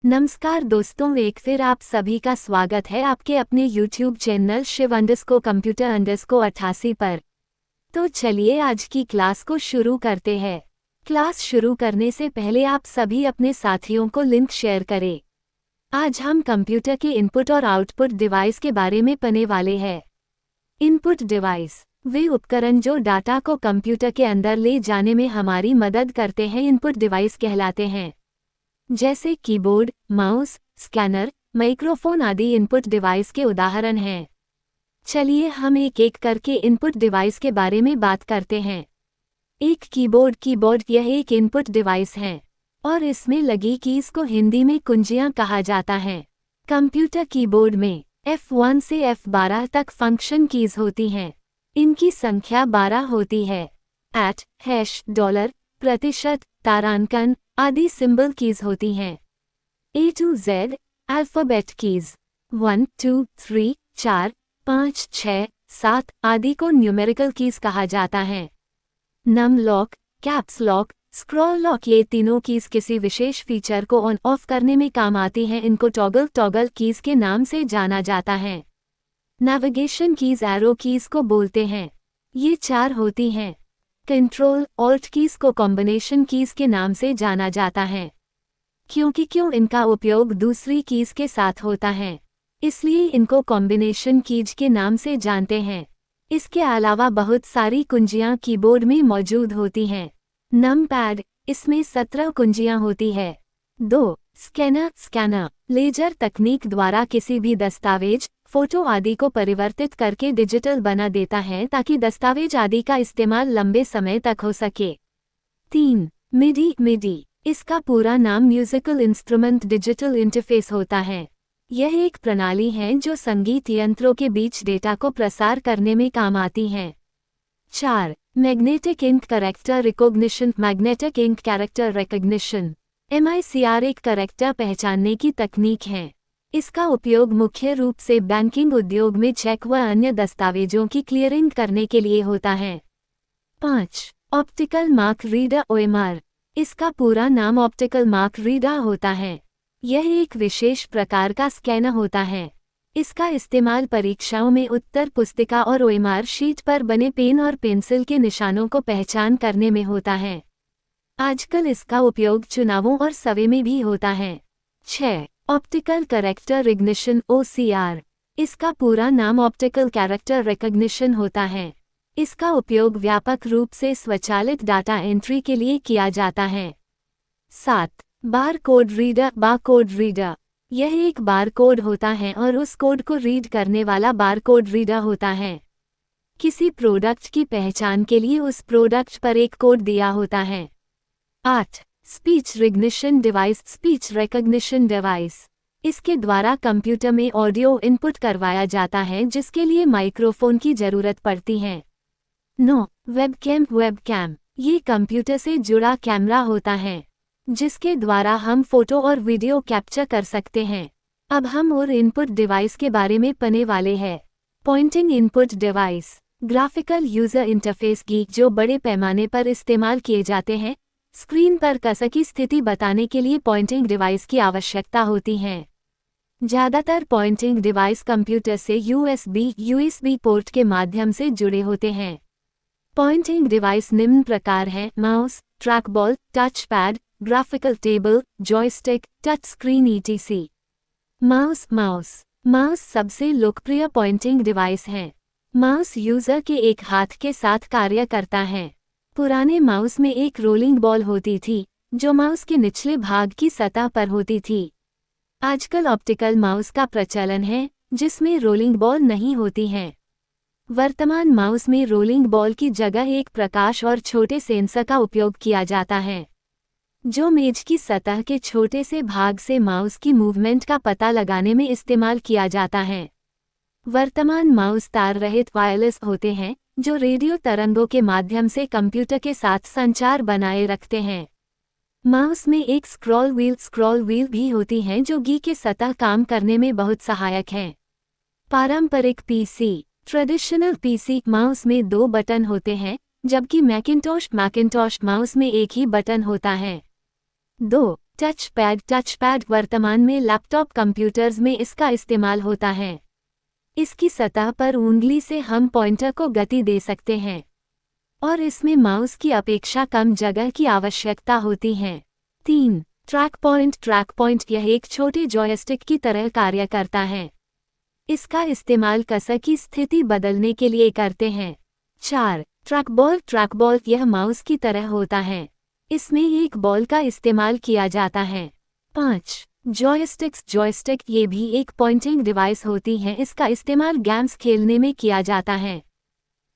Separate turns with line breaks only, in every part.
नमस्कार दोस्तों, एक फिर आप सभी का स्वागत है आपके अपने YouTube चैनल शिव_कंप्यूटर_88 पर। तो चलिए आज की क्लास को शुरू करते हैं। क्लास शुरू करने से पहले आप सभी अपने साथियों को लिंक शेयर करें। आज हम कंप्यूटर के इनपुट और आउटपुट डिवाइस के बारे में पढ़ने वाले हैं। इनपुट डिवाइस वे उपकरण जो डाटा को कंप्यूटर के अंदर ले जाने में हमारी मदद करते हैं इनपुट डिवाइस कहलाते हैं। जैसे कीबोर्ड, माउस, स्कैनर, माइक्रोफोन आदि इनपुट डिवाइस के उदाहरण हैं। चलिए हम एक एक करके इनपुट डिवाइस के बारे में बात करते हैं। एक कीबोर्ड यह एक इनपुट डिवाइस है और इसमें लगी कीज को हिंदी में कुंजियां कहा जाता है। कंप्यूटर कीबोर्ड में F1 से F12 तक फंक्शन कीज होती हैं। इनकी संख्या 12 होती है। $, प्रतिशत, तारांकन आदि सिंबल कीज होती हैं। A to Z alphabet keys 1, 2, 3, 4, 5, 6, 7 आदि को न्यूमेरिकल कीज कहा जाता है। Num lock, caps lock, scroll lock ये तीनों कीज किसी विशेष फीचर को ऑन ऑफ करने में काम आती हैं। इनको टॉगल कीज के नाम से जाना जाता है। नेविगेशन कीज एरो कीज को बोलते हैं। ये 4 होती हैं। कंट्रोल ऑल्ट कीज को कॉम्बिनेशन कीज के नाम से जाना जाता है। क्यों इनका उपयोग दूसरी कीज के साथ होता है, इसलिए इनको कॉम्बिनेशन कीज के नाम से जानते हैं। इसके अलावा बहुत सारी कुंजियां कीबोर्ड में मौजूद होती हैं। नम पैड, इसमें 17 कुंजियां होती है। 2. स्कैनर लेजर तकनीक द्वारा किसी भी दस्तावेज, फोटो आदि को परिवर्तित करके डिजिटल बना देता है ताकि दस्तावेज आदि का इस्तेमाल लंबे समय तक हो सके। 3. मिडी, इसका पूरा नाम म्यूजिकल इंस्ट्रूमेंट डिजिटल इंटरफेस होता है। यह एक प्रणाली है जो संगीत यंत्रों के बीच डेटा को प्रसार करने में काम आती है। 4. Magnetic ink character recognition MICR एक कैरेक्टर पहचानने की तकनीक है। इसका उपयोग मुख्य रूप से बैंकिंग उद्योग में चेक व अन्य दस्तावेजों की क्लियरिंग करने के लिए होता है। 5. ऑप्टिकल मार्क रीडर OMR, इसका पूरा नाम ऑप्टिकल मार्क रीडर होता है। यह एक विशेष प्रकार का स्कैनर होता है। इसका इस्तेमाल परीक्षाओं में उत्तर पुस्तिका और OMR शीट पर बने पेन और पेंसिल के निशानों को पहचान करने में होता है। आजकल इसका उपयोग चुनावों और सर्वे में भी होता है। 6. ऑप्टिकल कैरेक्टर रिकग्निशन OCR, इसका पूरा नाम ऑप्टिकल कैरेक्टर रिकग्निशन होता है। इसका उपयोग व्यापक रूप से स्वचालित डाटा एंट्री के लिए किया जाता है। 7. बारकोड रीडर, यह एक बारकोड होता है और उस कोड को रीड करने वाला बारकोड रीडर होता है। किसी प्रोडक्ट की पहचान के लिए उस प्रोडक्ट पर एक कोड दिया होता है। 8. स्पीच रिकग्निशन डिवाइस, इसके द्वारा कंप्यूटर में ऑडियो इनपुट करवाया जाता है जिसके लिए माइक्रोफोन की जरूरत पड़ती है। 9. वेबकैम, ये कंप्यूटर से जुड़ा कैमरा होता है जिसके द्वारा हम फोटो और वीडियो कैप्चर कर सकते हैं। अब हम और इनपुट डिवाइस के बारे में पढ़ने वाले हैं। Pointing input device, graphical user interface की जो बड़े पैमाने पर इस्तेमाल किए जाते हैं। स्क्रीन पर कर्सर की स्थिति बताने के लिए पॉइंटिंग डिवाइस की आवश्यकता होती है। ज़्यादातर पॉइंटिंग डिवाइस कंप्यूटर से USB पोर्ट के माध्यम से जुड़े होते हैं। पॉइंटिंग डिवाइस निम्न प्रकार हैं: mouse, trackball, touch pad, graphical table, joystick, touch screen etc। Mouse सबसे लोकप्रिय पॉइंटिंग डिवाइस है। माउस यूजर के एक हाथ के साथ कार्य करता है। पुराने माउस में एक रोलिंग बॉल होती थी जो माउस के निचले भाग की सतह पर होती थी। आजकल ऑप्टिकल माउस का प्रचलन है जिसमें रोलिंग बॉल नहीं होती है। वर्तमान माउस में रोलिंग बॉल की जगह एक प्रकाश और छोटे सेंसर का उपयोग किया जाता है जो मेज की सतह के छोटे से भाग से माउस की मूवमेंट का पता लगाने में इस्तेमाल किया जाता है। वर्तमान माउस तार रहित वायरलेस होते हैं जो रेडियो तरंगों के माध्यम से कंप्यूटर के साथ संचार बनाए रखते हैं। माउस में एक स्क्रॉल व्हील भी होती है जो की के सतह काम करने में बहुत सहायक है। पारंपरिक ट्रेडिशनल PC माउस में 2 बटन होते हैं जबकि मैकिंटॉश माउस में एक ही बटन होता है। 2. टचपैड वर्तमान में लैपटॉप कंप्यूटर्स में इसका इस्तेमाल होता है। इसकी सतह पर उंगली से हम पॉइंटर को गति दे सकते हैं और इसमें माउस की अपेक्षा कम जगह की आवश्यकता होती है। 3. ट्रैक पॉइंट यह एक छोटे जॉयस्टिक की तरह कार्य करता है। इसका इस्तेमाल कर्सर की स्थिति बदलने के लिए करते हैं। 4. ट्रैक बॉल यह माउस की तरह होता है। इसमें एक बॉल का इस्तेमाल किया जाता है। 5. जॉयस्टिक ये भी एक पॉइंटिंग डिवाइस होती है। इसका इस्तेमाल गेम्स खेलने में किया जाता है।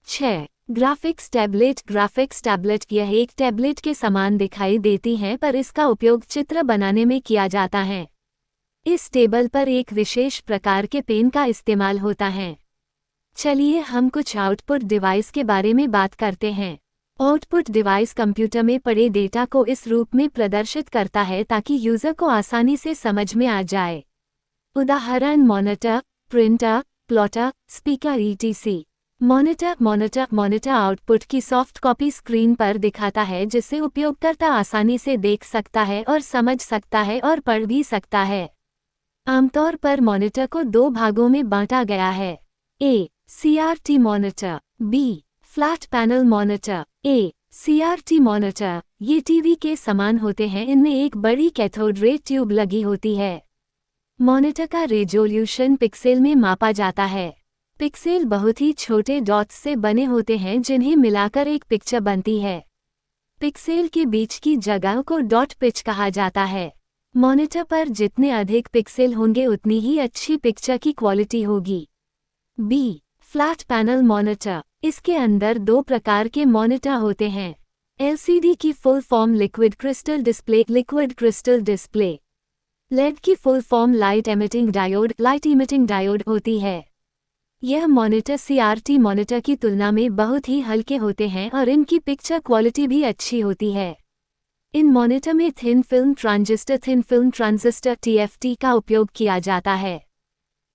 6. ग्राफिक्स टैबलेट यह एक टैबलेट के समान दिखाई देती है पर इसका उपयोग चित्र बनाने में किया जाता है। इस टेबल पर एक विशेष प्रकार के पेन का इस्तेमाल होता है। चलिए हम कुछ आउटपुट डिवाइस के बारे में बात करते हैं। आउटपुट डिवाइस कंप्यूटर में पड़े डेटा को इस रूप में प्रदर्शित करता है ताकि यूजर को आसानी से समझ में आ जाए। उदाहरण monitor, printer, plotter, speaker etc। Monitor output की सॉफ्ट कॉपी स्क्रीन पर दिखाता है जिसे उपयोगकर्ता आसानी से देख सकता है और समझ सकता है और पढ़ भी सकता है। आमतौर पर मॉनिटर को 2 भागों में बांटा गया है। A. CRT monitor, B. Flat panel monitor. A. CRT monitor ये टीवी के समान होते हैं। इनमें एक बड़ी कैथोड रे ट्यूब लगी होती है। मॉनिटर का रेजोल्यूशन पिक्सेल में मापा जाता है। पिक्सेल बहुत ही छोटे डॉट्स से बने होते हैं जिन्हें मिलाकर एक पिक्चर बनती है। पिक्सेल के बीच की जगह को डॉट पिच कहा जाता है। मॉनिटर पर जितने अधिक पिक्सेल होंगे उतनी ही अच्छी पिक्चर की क्वालिटी होगी। B. फ्लैट पैनल मॉनिटर इसके अंदर 2 प्रकार के मॉनिटर होते हैं। LCD की full form liquid crystal display. LED की full form light emitting diode होती है। यह मॉनिटर CRT मॉनिटर की तुलना में बहुत ही हल्के होते हैं और इनकी पिक्चर क्वालिटी भी अच्छी होती है। इन मॉनिटर में थिन फिल्म ट्रांजिस्टर TFT का उपयोग किया जाता है।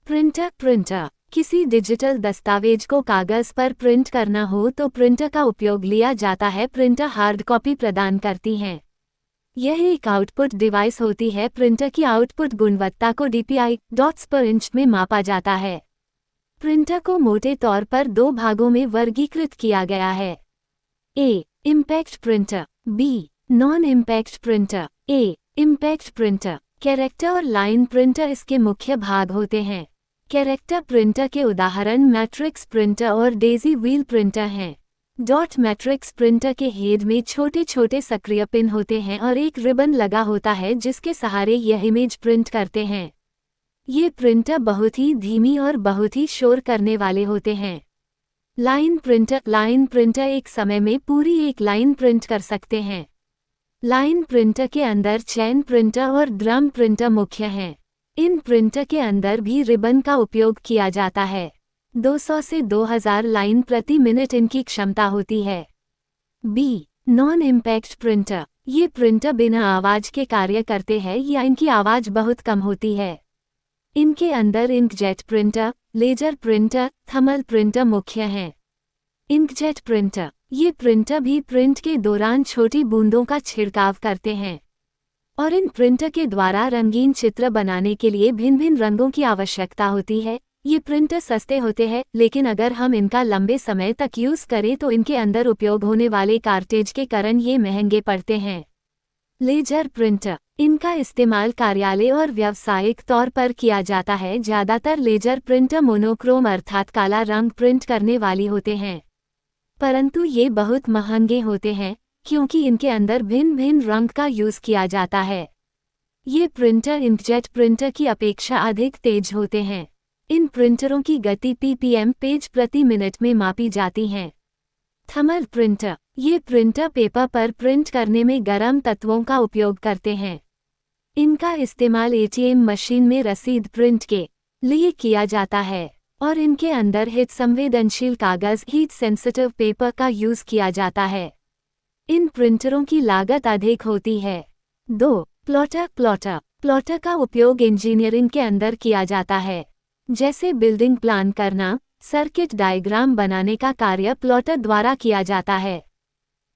प्रिंटर किसी डिजिटल दस्तावेज को कागज पर प्रिंट करना हो तो प्रिंटर का उपयोग लिया जाता है। प्रिंटर हार्ड कॉपी प्रदान करती हैं। यह एक आउटपुट डिवाइस होती है। प्रिंटर की आउटपुट गुणवत्ता को DPI डॉट्स पर इंच में मापा जाता है। प्रिंटर को मोटे तौर पर 2 भागों में वर्गीकृत किया गया है। A. Impact printer, B. Non impact printer. A. Impact printer character और लाइन प्रिंटर इसके मुख्य भाग होते हैं। कैरेक्टर प्रिंटर के उदाहरण मैट्रिक्स प्रिंटर और डेजी व्हील प्रिंटर हैं। डॉट मैट्रिक्स प्रिंटर के हेड में छोटे छोटे सक्रिय पिन होते हैं और एक रिबन लगा होता है जिसके सहारे यह इमेज प्रिंट करते हैं। ये प्रिंटर बहुत ही धीमी और बहुत ही शोर करने वाले होते हैं। लाइन प्रिंटर एक समय में पूरी एक लाइन प्रिंट कर सकते हैं। लाइन प्रिंटर के अंदर चेन प्रिंटर और ड्रम प्रिंटर मुख्य हैं। इन प्रिंटर के अंदर भी रिबन का उपयोग किया जाता है। 200 से 2000 लाइन प्रति मिनट इनकी क्षमता होती है। B. नॉन इम्पैक्ट प्रिंटर ये प्रिंटर बिना आवाज के कार्य करते हैं या इनकी आवाज बहुत कम होती है। इनके अंदर inkjet printer, laser printer, thermal printer मुख्य हैं। इंकजेट प्रिंटर ये प्रिंटर भी प्रिंट के दौरान छोटी बूंदों का छिड़काव करते हैं और इन प्रिंटर के द्वारा रंगीन चित्र बनाने के लिए भिन्न भिन्न रंगों की आवश्यकता होती है। ये प्रिंटर सस्ते होते हैं लेकिन अगर हम इनका लंबे समय तक यूज़ करें तो इनके अंदर उपयोग होने वाले कार्टेज के कारण ये महंगे पड़ते हैं। लेजर प्रिंटर इनका इस्तेमाल कार्यालय और व्यावसायिक तौर पर किया जाता है। ज़्यादातर लेजर प्रिंटर मोनोक्रोम अर्थात काला रंग प्रिंट करने वाली होते हैं, परंतु ये बहुत महंगे होते हैं क्योंकि इनके अंदर भिन्न भिन्न रंग का यूज़ किया जाता है। ये प्रिंटर इंकजेट प्रिंटर की अपेक्षा अधिक तेज होते हैं। इन प्रिंटरों की गति ppm पेज प्रति मिनट में मापी जाती हैं। थर्मल प्रिंटर ये प्रिंटर पेपर पर प्रिंट करने में गर्म तत्वों का उपयोग करते हैं। इनका इस्तेमाल ATM मशीन में रसीद प्रिंट के लिए किया जाता है और इनके अंदर हिट संवेदनशील कागज हीट सेंसिटिव पेपर का यूज़ किया जाता है। इन प्रिंटरों की लागत अधिक होती है। 2. प्लॉटर का उपयोग इंजीनियरिंग के अंदर किया जाता है, जैसे बिल्डिंग प्लान करना, सर्किट डायग्राम बनाने का कार्य प्लॉटर द्वारा किया जाता है।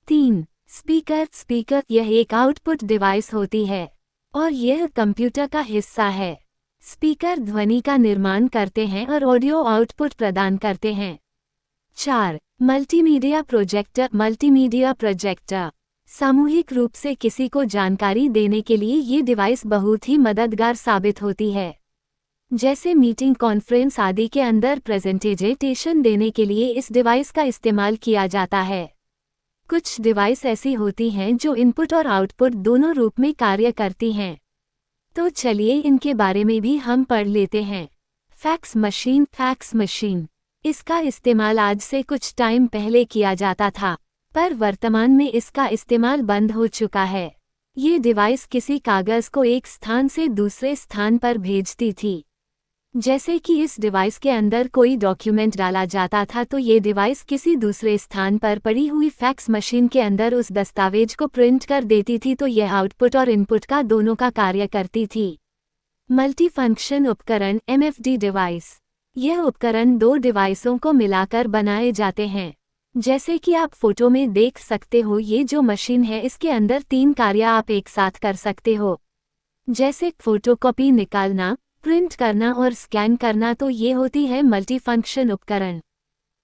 3. स्पीकर यह एक आउटपुट डिवाइस होती है। और यह कंप्यूटर का हिस्सा है। स्पीकर ध्वनि का निर्माण करते हैं और ऑडियो आउटपुट प्रदान करते हैं। 4. Multimedia projector. मल्टीमीडिया प्रोजेक्टर सामूहिक रूप से किसी को जानकारी देने के लिए ये डिवाइस बहुत ही मददगार साबित होती है। जैसे मीटिंग, कॉन्फ्रेंस आदि के अंदर प्रेजेंटेशन देने के लिए इस डिवाइस का इस्तेमाल किया जाता है। कुछ डिवाइस ऐसी होती हैं जो इनपुट और आउटपुट दोनों रूप में कार्य करती हैं। तो चलिए इनके बारे में भी हम पढ़ लेते हैं। Fax machine. फैक्स मशीन इसका इस्तेमाल आज से कुछ टाइम पहले किया जाता था, पर वर्तमान में इसका इस्तेमाल बंद हो चुका है। ये डिवाइस किसी कागज़ को एक स्थान से दूसरे स्थान पर भेजती थी। जैसे कि इस डिवाइस के अंदर कोई डॉक्यूमेंट डाला जाता था तो ये डिवाइस किसी दूसरे स्थान पर पड़ी हुई फैक्स मशीन के अंदर उस दस्तावेज को प्रिंट कर देती थी, तो यह आउटपुट और इनपुट का दोनों का कार्य करती थी। मल्टीफंक्शन उपकरण। MFD डिवाइस यह उपकरण दो डिवाइसों को मिलाकर बनाए जाते हैं। जैसे कि आप फोटो में देख सकते हो, ये जो मशीन है इसके अंदर 3 कार्य आप एक साथ कर सकते हो, जैसे फोटोकॉपी निकालना, प्रिंट करना और स्कैन करना। तो ये होती है मल्टीफंक्शन उपकरण।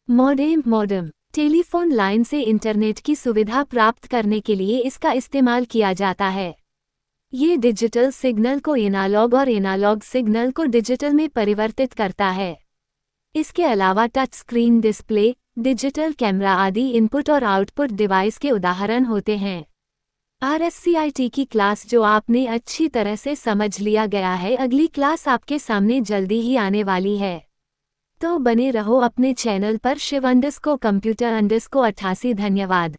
मॉडेम टेलीफोन लाइन से इंटरनेट की सुविधा प्राप्त करने के लिए इसका इस्तेमाल किया जाता है। ये डिजिटल सिग्नल को एनालॉग और एनालॉग सिग्नल को डिजिटल में परिवर्तित करता है। इसके अलावा touch screen display, digital camera आदि इनपुट और आउटपुट डिवाइस के उदाहरण होते हैं। RSCIT की क्लास जो आपने अच्छी तरह से समझ लिया गया है, अगली क्लास आपके सामने जल्दी ही आने वाली है। तो बने रहो अपने चैनल पर शिव_कंप्यूटर_88। धन्यवाद।